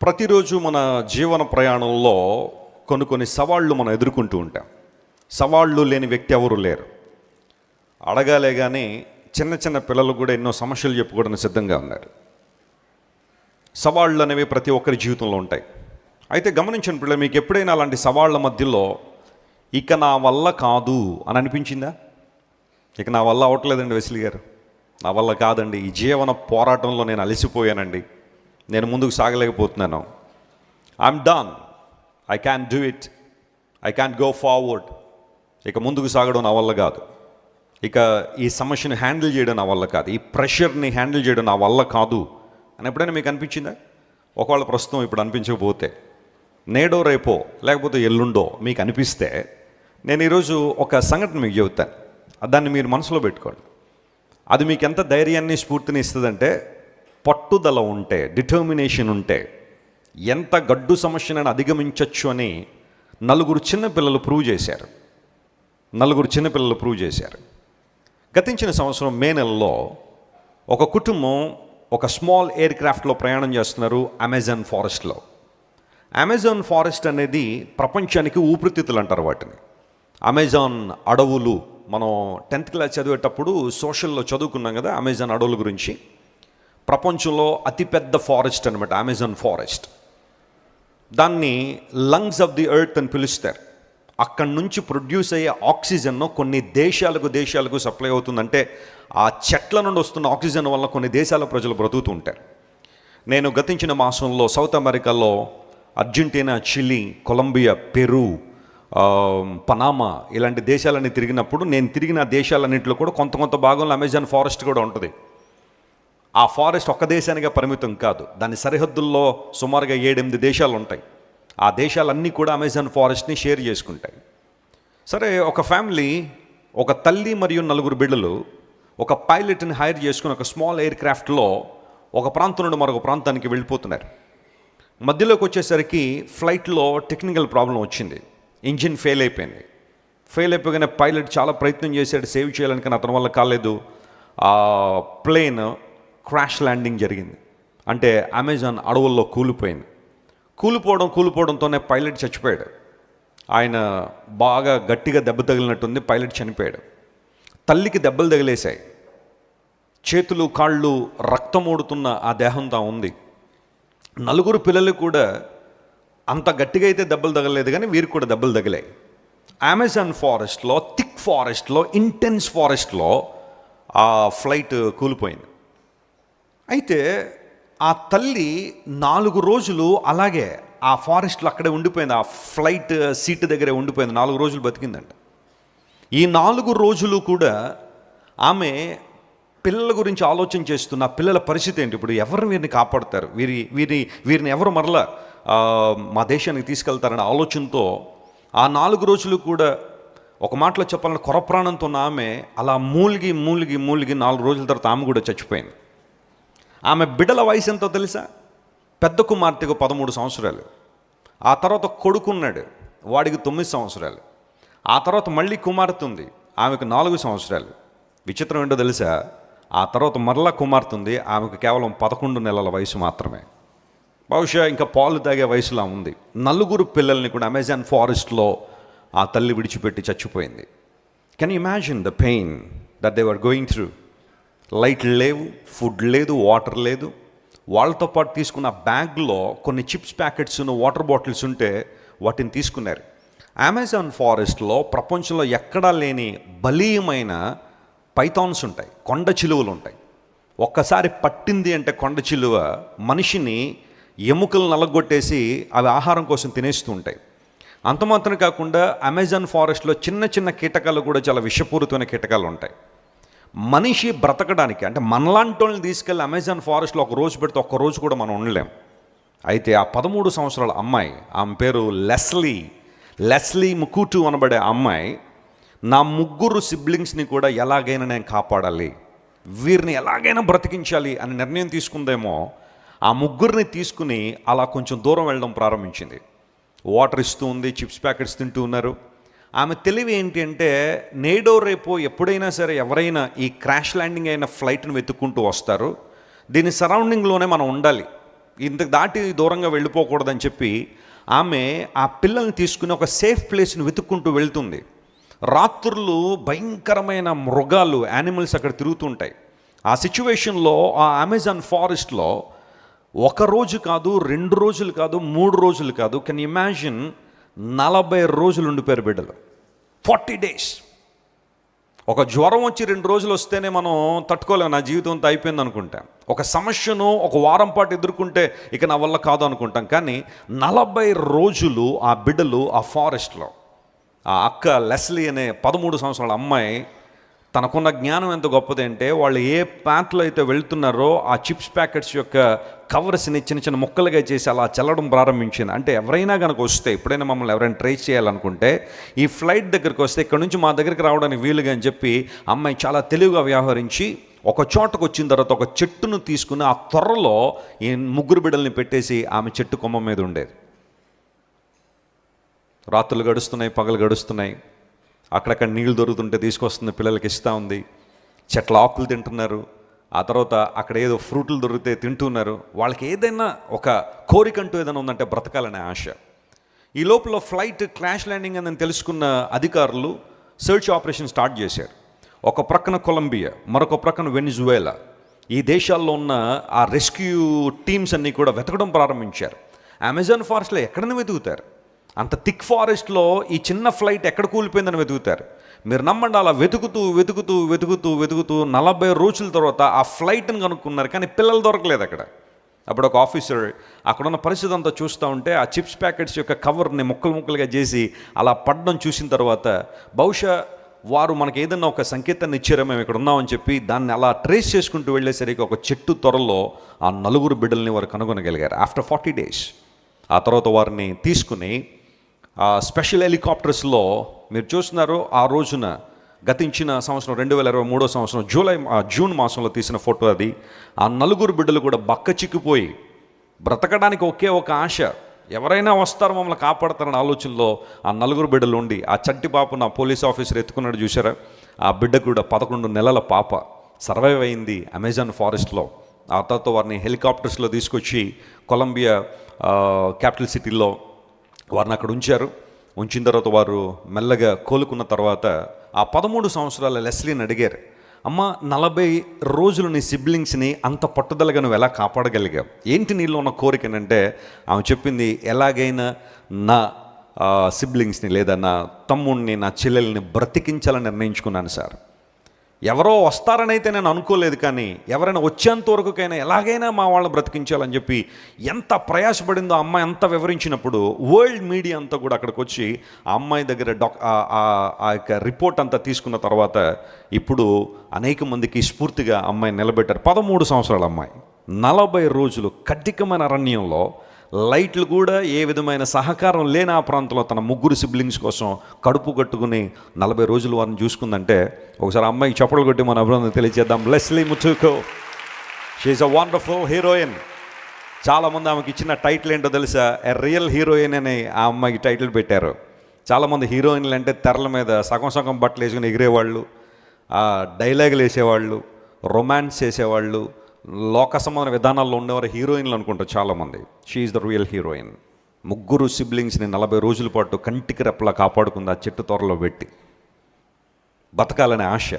ప్రతిరోజు మన జీవన ప్రయాణంలో కొన్ని సవాళ్ళు మనం ఎదుర్కొంటూ ఉంటాం. సవాళ్ళు లేని వ్యక్తి ఎవరు లేరు. అడగాలే కానీ చిన్న పిల్లలు కూడా ఎన్నో సమస్యలు చెప్పుకోవడానికి సిద్ధంగా ఉన్నారు. సవాళ్ళు అనేవి ప్రతి ఒక్కరి జీవితంలో ఉంటాయి. అయితే గమనించిన పిల్లలు, మీకు ఎప్పుడైనా అలాంటి సవాళ్ళ మధ్యలో ఇక నా వల్ల కాదు అని అనిపించిందా? ఇక నా వల్ల అవ్వట్లేదండి వెస్లీ గారు, నా వల్ల కాదండి, ఈ జీవన పోరాటంలో నేను అలసిపోయానండి, నేను ముందుకు సాగలేకపోతున్నాను, I'm done, I can do it, I can go forward, ఇక ముందుకు సాగడం నా వల్ల కాదు, ఇక ఈ సమస్యను హ్యాండిల్ చేయడం నా వల్ల కాదు, ఈ ప్రెషర్ని హ్యాండిల్ చేయడం నా వల్ల కాదు అని ఎప్పుడైనా మీకు అనిపించిందా? ఒకవేళ ప్రస్తుతం ఇప్పుడు అనిపించకపోతే, నేడో రేపో లేకపోతే ఎల్లుండో మీకు అనిపిస్తే, నేను ఈరోజు ఒక సంఘటన మీకు చెబుతాను. దాన్ని మీరు మనసులో పెట్టుకోండి. అది మీకు ఎంత ధైర్యాన్ని స్ఫూర్తిని ఇస్తుందంటే, పట్టుదల ఉంటే, డిటర్మినేషన్ ఉంటే ఎంత గడ్డు సమస్యను అధిగమించవచ్చు అని నలుగురు చిన్నపిల్లలు ప్రూవ్ చేశారు. గతించిన సంవత్సరం మే నెలలో ఒక కుటుంబం ఒక స్మాల్ ఎయిర్ క్రాఫ్ట్లో ప్రయాణం చేస్తున్నారు అమెజాన్ ఫారెస్ట్లో. అమెజాన్ ఫారెస్ట్ అనేది ప్రపంచానికి ఊపిరితిత్తులు అంటారు వాటిని. అమెజాన్ అడవులు, మనం 10th క్లాస్ చదివేటప్పుడు సోషల్లో చదువుకున్నాం కదా అమెజాన్ అడవుల గురించి. ప్రపంచంలో అతిపెద్ద ఫారెస్ట్ అనమాట అమెజాన్ ఫారెస్ట్. దాన్ని లంగ్స్ ఆఫ్ ది ఎర్త్ అని పిలుస్తారు. అక్కడి నుంచి ప్రొడ్యూస్ అయ్యే ఆక్సిజన్ కొన్ని దేశాలకు సప్లై అవుతుందంటే, ఆ చెట్ల నుండి వస్తున్న ఆక్సిజన్ వల్ల కొన్ని దేశాల ప్రజలు బ్రతుకుతూ ఉంటారు. నేను గతించిన మాసంలో South America Argentina, Chile, Colombia, Peru, Panama ఇలాంటి దేశాలన్నీ తిరిగినప్పుడు, నేను తిరిగిన దేశాలన్నింటిలో కూడా కొంత భాగంలో అమెజాన్ ఫారెస్ట్ కూడా ఉంటుంది. ఆ ఫారెస్ట్ ఒక్క దేశానికే పరిమితం కాదు, దాని సరిహద్దుల్లో సుమారుగా 7-8 దేశాలు ఉంటాయి. ఆ దేశాలన్నీ కూడా అమెజాన్ ఫారెస్ట్ని షేర్ చేసుకుంటాయి. సరే, ఒక ఫ్యామిలీ, ఒక తల్లి మరియు 4 బిడ్డలు ఒక పైలట్ని హైర్ చేసుకుని ఒక స్మాల్ ఎయిర్ క్రాఫ్ట్లో ఒక ప్రాంతం నుండి మరొక ప్రాంతానికి వెళ్ళిపోతున్నారు. మధ్యలోకి వచ్చేసరికి ఫ్లైట్లో టెక్నికల్ ప్రాబ్లం వచ్చింది. ఇంజిన్ ఫెయిల్ అయిపోగానే పైలట్ చాలా ప్రయత్నం చేశాడు సేవ్ చేయాలని, కానీ అతని వల్ల కాలేదు. ఆ ప్లేన్ క్రాష్ ల్యాండింగ్ జరిగింది. అంటే అమెజాన్ అడవుల్లో కూలిపోవడంతోనే పైలట్ చచ్చిపోయాడు. ఆయన బాగా గట్టిగా దెబ్బ తగిలినట్టుంది, పైలట్ చనిపోయాడు. తల్లికి దెబ్బలు తగిలేశాయి, చేతులు కాళ్ళు రక్తం ఓడుతున్న ఆ దేహంతో ఉంది. 4 పిల్లలు కూడా అంత గట్టిగా అయితే దెబ్బలు తగలేదు, కానీ వీరికి కూడా దెబ్బలు తగిలాయి. అమెజాన్ ఫారెస్ట్లో, థిక్ ఫారెస్ట్లో, ఇంటెన్స్ ఫారెస్ట్లో ఆ ఫ్లైట్ కూలిపోయింది. అయితే ఆ తల్లి 4 రోజులు అలాగే ఆ ఫారెస్ట్లో అక్కడే ఉండిపోయింది, ఆ ఫ్లైట్ సీట్ దగ్గరే ఉండిపోయింది. 4 రోజులు బతికిందంట. ఈ 4 రోజులు కూడా ఆమె పిల్లల గురించి ఆలోచన చేస్తున్న, పిల్లల పరిస్థితి ఏంటి, ఇప్పుడు ఎవరు వీరిని కాపాడుతారు, వీరిని ఎవరు మరలా మా దేశానికి తీసుకెళ్తారనే ఆలోచనతో ఆ 4 రోజులు కూడా, ఒక మాటలో చెప్పాలంటే కొరప్రాణంతో ఉన్న ఆమె అలా మూలిగి 4 రోజుల తర్వాత ఆమె కూడా చచ్చిపోయింది. ఆమె బిడ్డల వయసు ఎంతో తెలుసా? పెద్ద కుమార్తెకు 13 సంవత్సరాలు, ఆ తర్వాత కొడుకున్నాడు, వాడికి 9 సంవత్సరాలు, ఆ తర్వాత మళ్ళీ కుమార్తె ఉంది, ఆమెకు 4 సంవత్సరాలు. విచిత్రం ఏంటో తెలుసా? ఆ తర్వాత మరలా కుమార్తె ఉంది, ఆమెకు కేవలం 11 నెలల వయసు మాత్రమే. బహుశా ఇంకా పాలు తాగే వయసులా ఉంది. 4 పిల్లల్ని కూడా అమెజాన్ ఫారెస్ట్లో ఆ తల్లి విడిచిపెట్టి చచ్చిపోయింది. Can you imagine the pain that they were going through? లైట్లు లేవు, ఫుడ్ లేదు, వాటర్ లేదు. వాళ్ళతో పాటు తీసుకున్న బ్యాగ్లో కొన్ని చిప్స్ ప్యాకెట్స్, వాటర్ బాటిల్స్ ఉంటే వాటిని తీసుకున్నారు. అమెజాన్ ఫారెస్ట్లో ప్రపంచంలో ఎక్కడా లేని బలీయమైన పైథాన్స్ ఉంటాయి, కొండ చిలువలు ఉంటాయి. ఒక్కసారి పట్టింది అంటే కొండ చిలువ మనిషిని ఎముకలు నలగొట్టేసి అవి ఆహారం కోసం తినేస్తూ ఉంటాయి. అంత మాత్రం కాకుండా అమెజాన్ ఫారెస్ట్లో చిన్న కీటకాలు కూడా చాలా విషపూరితమైన కీటకాలు ఉంటాయి. మనిషి బ్రతకడానికి, అంటే మనలాంటి వాళ్ళని తీసుకెళ్ళి అమెజాన్ ఫారెస్ట్లో ఒక రోజు పెడితే ఒక్క రోజు కూడా మనం ఉండలేం. అయితే ఆ 13 సంవత్సరాల అమ్మాయి, ఆమె పేరు లెస్లీ ముకుటు అనబడే అమ్మాయి, నా 3 సిబ్లింగ్స్ని కూడా ఎలాగైనా నేను కాపాడాలి, వీరిని ఎలాగైనా బ్రతికించాలి అని నిర్ణయం తీసుకుందేమో. ఆ 3 తీసుకుని అలా కొంచెం దూరం వెళ్ళడం ప్రారంభించింది. వాటర్ ఇస్తూ ఉంది, చిప్స్ ప్యాకెట్స్ తింటూ ఉన్నారు. ఆమె తెలివి ఏంటి అంటే, నేడో రేపో ఎప్పుడైనా సరే ఎవరైనా ఈ క్రాష్ ల్యాండింగ్ అయిన ఫ్లైట్ని వెతుక్కుంటూ వస్తారు, దీని సరౌండింగ్లోనే మనం ఉండాలి, ఇంతకు దాటి దూరంగా వెళ్ళిపోకూడదని చెప్పి ఆమె ఆ పిల్లల్ని తీసుకుని ఒక సేఫ్ ప్లేస్ని వెతుక్కుంటూ వెళ్తుంది. రాత్రులు భయంకరమైన మృగాలు, యానిమల్స్ అక్కడ తిరుగుతుంటాయి. ఆ సిచ్యువేషన్లో ఆ అమెజాన్ ఫారెస్ట్లో 1 రోజు కాదు, 2 రోజులు కాదు, 3 రోజులు కాదు, కెన్ ఇమాజిన్ 40 రోజులు ఉండిపోయారు బిడ్డలు. 40 days. ఒక జ్వరం వచ్చి 2 రోజులు వస్తేనే మనం తట్టుకోలేము, నా జీవితం అంతా అయిపోయింది అనుకుంటాం. ఒక సమస్యను ఒక వారం పాటు ఎదుర్కొంటే ఇక నా వల్ల కాదు అనుకుంటాం. కానీ 40 రోజులు ఆ బిడ్డలు ఆ ఫారెస్ట్లో, ఆ అక్క లెస్లీ అనే 13 సంవత్సరాల అమ్మాయి, తనకున్న జ్ఞానం ఎంత గొప్పది అంటే, వాళ్ళు ఏ ప్యాత్లో అయితే వెళ్తున్నారో ఆ చిప్స్ ప్యాకెట్స్ యొక్క కవర్స్ని చిన్న చిన్న ముక్కలుగా చేసి అలా చల్లడం ప్రారంభించింది. అంటే ఎవరైనా కనుక వస్తే, ఎప్పుడైనా మమ్మల్ని ఎవరైనా ట్రై చేయాలనుకుంటే ఈ ఫ్లైట్ దగ్గరికి వస్తే ఇక్కడ నుంచి మా దగ్గరికి రావడానికి వీలుగా అని చెప్పి అమ్మాయి చాలా తెలివిగా వ్యవహరించి ఒక చోటకు వచ్చిన తర్వాత ఒక చెట్టును తీసుకుని ఆ త్వరలో ఈ 3 బిడ్డల్ని పెట్టేసి ఆమె చెట్టు కొమ్మ మీద ఉండేది. రాత్రులు గడుస్తున్నాయి, పగలు గడుస్తున్నాయి, అక్కడక్కడ నీళ్ళు దొరుకుతుంటే తీసుకొస్తుంది, పిల్లలకి ఇస్తూ ఉంది. చెట్ల ఆకులు తింటున్నారు. ఆ తర్వాత అక్కడ ఏదో ఫ్రూట్లు దొరికితే తింటున్నారు. వాళ్ళకి ఏదైనా ఒక కోరికంటూ ఏదైనా ఉందంటే బ్రతకాలనే ఆశ. ఈ లోపల ఫ్లైట్ క్రాష్ ల్యాండింగ్ అని తెలుసుకున్న అధికారులు సెర్చ్ ఆపరేషన్ స్టార్ట్ చేశారు. ఒక ప్రక్కన కొలంబియా, మరొక ప్రక్కన వెనిజువేలా, ఈ దేశాల్లో ఉన్న ఆ రెస్క్యూ టీమ్స్ అన్నీ కూడా వెతకడం ప్రారంభించారు. అమెజాన్ ఫారెస్ట్లో ఎక్కడైనా వెతుకుతారు. అంత థిక్ ఫారెస్ట్లో ఈ చిన్న ఫ్లైట్ ఎక్కడ కూలిపోయిందని వెతుకుతారు. మీరు నమ్మండి, అలా వెతుకుతూ వెతుకుతూ వెతుకుతూ వెతుకుతూ 40 రోజుల తర్వాత ఆ ఫ్లైట్ని కనుక్కున్నారు. కానీ పిల్లలు దొరకలేదు అక్కడ. అప్పుడు ఒక ఆఫీసర్ అక్కడున్న పరిస్థితి అంతా చూస్తూ ఉంటే ఆ చిప్స్ ప్యాకెట్స్ యొక్క కవర్ని ముక్కలుగా చేసి అలా పడడం చూసిన తర్వాత, బహుశా వారు మనకి ఏదన్నా ఒక సంకేతాన్ని ఇచ్చారో మేము ఇక్కడ ఉన్నామని చెప్పి దాన్ని అలా ట్రేస్ చేసుకుంటూ వెళ్ళేసరికి ఒక చెట్టు త్వరలో ఆ 4 బిడ్డల్ని వారు కనుగొనగలిగారు ఆఫ్టర్ 40 days. ఆ తర్వాత వారిని తీసుకుని స్పెషల్ హెలికాప్టర్స్లో, మీరు చూస్తున్నారు ఆ రోజున గతించిన సంవత్సరం 2023 సంవత్సరం జూన్ మాసంలో తీసిన ఫోటో అది. ఆ 4 బిడ్డలు కూడా బక్క చిక్కిపోయి బ్రతకడానికి ఒకే ఒక ఆశ, ఎవరైనా వస్తారు మమ్మల్ని కాపాడతారని ఆలోచనలో ఆ 4 బిడ్డలు ఉండి ఆ చట్టి పాప నా పోలీస్ ఆఫీసర్ ఎత్తుకున్నాడు చూసారా, ఆ బిడ్డ కూడా 11 నెలల పాప సర్వైవ్ అయింది అమెజాన్ ఫారెస్ట్లో. ఆ తర్వాత వారిని హెలికాప్టర్స్లో తీసుకొచ్చి కొలంబియా క్యాపిటల్ సిటీలో వారిని అక్కడ ఉంచిన తర్వాత వారు మెల్లగా కోలుకున్న తర్వాత ఆ 13 సంవత్సరాల లెస్లీని అడిగారు, అమ్మ 40 రోజులు నీ సిబ్లింగ్స్ని అంత పట్టుదలగా నువ్వు ఎలా కాపాడగలిగావు, ఏంటి నీలో ఉన్న కోరికనంటే ఆమె చెప్పింది, ఎలాగైనా నా సిబ్లింగ్స్ని లేదా నా తమ్ముడిని, నా చెల్లెల్ని బ్రతికించాలని నిర్ణయించుకున్నాను సార్. ఎవరో వస్తారని అయితే నేను అనుకోలేదు, కానీ ఎవరైనా వచ్చేంత వరకుకైనా ఎలాగైనా మా వాళ్ళని బ్రతికించాలని చెప్పి ఎంత ప్రయాసపడిందో ఆ అమ్మాయి అంతా వివరించినప్పుడు వరల్డ్ మీడియా అంతా కూడా అక్కడికి వచ్చి ఆ అమ్మాయి దగ్గర ఆ యొక్క రిపోర్ట్ అంతా తీసుకున్న తర్వాత ఇప్పుడు అనేక మందికి స్ఫూర్తిగా అమ్మాయి నిలబెట్టారు. 13 సంవత్సరాల అమ్మాయి 40 రోజులు కఠినమైన అరణ్యంలో, లైట్లు కూడా ఏ విధమైన సహకారం లేని ఆ ప్రాంతంలో తన 3 సిబ్లింగ్స్ కోసం కడుపు కట్టుకుని 40 రోజులు వారిని చూసుకుందంటే, ఒకసారి అమ్మాయికి చప్పట్లు కొట్టి మన అభినందన తెలియజేద్దాం. Leslie Mutuko, she is a wonderful heroine. చాలామంది ఆమెకి ఇచ్చిన టైటిల్ ఏంటో తెలుసా, ఎ రియల్ హీరోయిన్ అని ఆ అమ్మాయికి టైటిల్ పెట్టారు. చాలామంది హీరోయిన్లు అంటే తెరల మీద సగం బట్టలు వేసుకుని ఎగిరేవాళ్ళు, డైలాగులు వేసేవాళ్ళు, రొమాన్స్ చేసేవాళ్ళు, లోక సంబంధ విధానాల్లో ఉండేవారు హీరోయిన్లు అనుకుంటారు చాలామంది. She is the real heroine. 3 సిబ్లింగ్స్ని 40 రోజుల పాటు కంటికి రెప్పలా కాపాడుకుంది ఆ చెట్టు తోరలో పెట్టి. బతకాలనే ఆశ,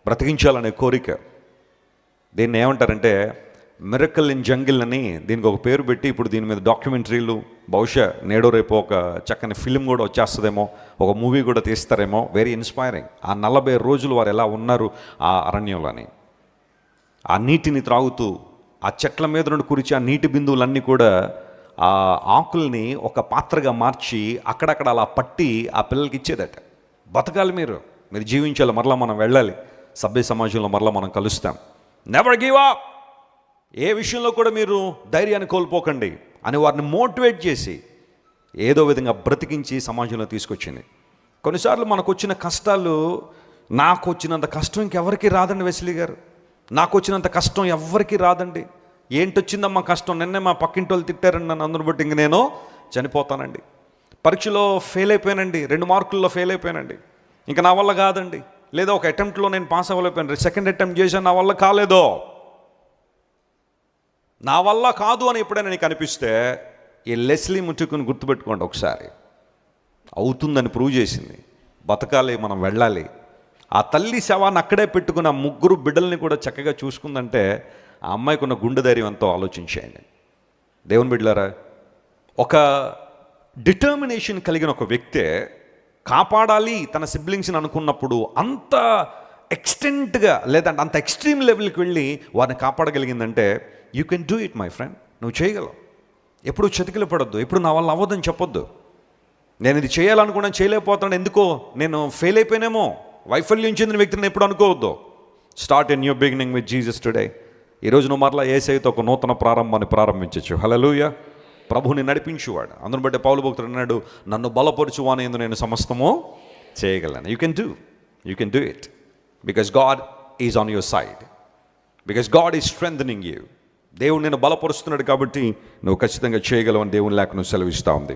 బ్రతికించాలనే కోరిక. దీన్ని ఏమంటారంటే మిరకల్ ఇన్ జంగిల్ అని దీనికి ఒక పేరు పెట్టి ఇప్పుడు దీని మీద డాక్యుమెంటరీలు, బహుశా నేడో రేపు ఒక చక్కని ఫిలిం కూడా వచ్చేస్తుందేమో, ఒక మూవీ కూడా తీస్తారేమో. Very inspiring. ఆ 40 రోజులు వారు ఎలా ఉన్నారు ఆ అరణ్యంలోని, ఆ నీటిని త్రాగుతూ, ఆ చెట్ల మీద నుండి కురిచి ఆ నీటి బిందువులన్నీ కూడా ఆ ఆకుల్ని ఒక పాత్రగా మార్చి అక్కడక్కడ అలా పట్టి ఆ పిల్లలకి ఇచ్చేదట. బతకాలి, మీరు జీవించాలి, మరలా మనం వెళ్ళాలి, సభ్య సమాజంలో మరలా మనం కలుస్తాం. నెవర్ గివ్ అప్, ఏ విషయంలో కూడా మీరు ధైర్యాన్ని కోల్పోకండి అని వారిని మోటివేట్ చేసి ఏదో విధంగా బ్రతికించి సమాజంలో తీసుకొచ్చింది. కొన్నిసార్లు మనకు వచ్చిన కష్టాలు, నాకు వచ్చినంత కష్టం ఇంకెవరికి రాదండి వెస్లీ గారు, నాకు వచ్చినంత కష్టం ఎవ్వరికీ రాదండి. ఏంటొచ్చిందమ్మా కష్టం, నిన్నే మా పక్కింటి వాళ్ళు తిట్టారండి నన్ను, అందును బట్టి ఇంక నేను చనిపోతానండి. పరీక్షలో ఫెయిల్ అయిపోయానండి, 2 మార్కుల్లో ఫెయిల్ అయిపోయానండి, ఇంకా నా వల్ల కాదండి. లేదా ఒక అటెంప్ట్లో నేను పాస్ అవ్వలేకపోయాను, సెకండ్ అటెంప్ట్ చేశాను, నా వల్ల కాలేదో. నా వల్ల కాదు అని ఎప్పుడైనా నీకు అనిపిస్తే ఈ లెస్లీ ముట్టుకుని గుర్తుపెట్టుకోండి ఒకసారి. అవుతుందని ప్రూవ్ చేసింది. బతకాలి, మనం వెళ్ళాలి. ఆ తల్లి శవాన్ని అక్కడే పెట్టుకుని ఆ 3 బిడ్డల్ని కూడా చక్కగా చూసుకుందంటే ఆ అమ్మాయికి ఉన్న గుండె ధైర్యం ఎంతో ఆలోచించేయండి. దేవుని బిడ్డలారా, ఒక డిటర్మినేషన్ కలిగిన ఒక వ్యక్తే కాపాడాలి తన సిబ్లింగ్స్ని అనుకున్నప్పుడు అంత ఎక్స్టెంట్గా లేదంటే అంత ఎక్స్ట్రీమ్ లెవెల్కి వెళ్ళి వారిని కాపాడగలిగిందంటే you can do it my friend. నువ్వు చేయగలవు. ఎప్పుడు చతికిలు పడొద్దు, ఎప్పుడు నా వల్ల అవ్వదని చెప్పొద్దు. నేను ఇది చేయాలనుకున్నాను చేయలేకపోతున్నాను, ఎందుకో నేను ఫెయిల్ అయిపోయినేమో, వైఫల్యం చెందిన వ్యక్తిని ఎప్పుడు అనుకోవద్దు. Start a new beginning with Jesus today. ఈరోజు నువ్వు మరలా యేసయ్యతో ఒక నూతన ప్రారంభాన్ని ప్రారంభించవచ్చు. హల్లెలూయా. ప్రభువుని నడిపించువాడు. అందును బట్టి పౌలు భక్తుడు అన్నాడు, నన్ను బలపరచువాని యందు నేను సమస్తము చేయగలను. You can do it because God is on your side, because God is strengthening you. దేవుడు నేను బలపరుస్తున్నాడు కాబట్టి నువ్వు ఖచ్చితంగా చేయగలవని దేవుని లేఖను సెలవిస్తూ ఉంది.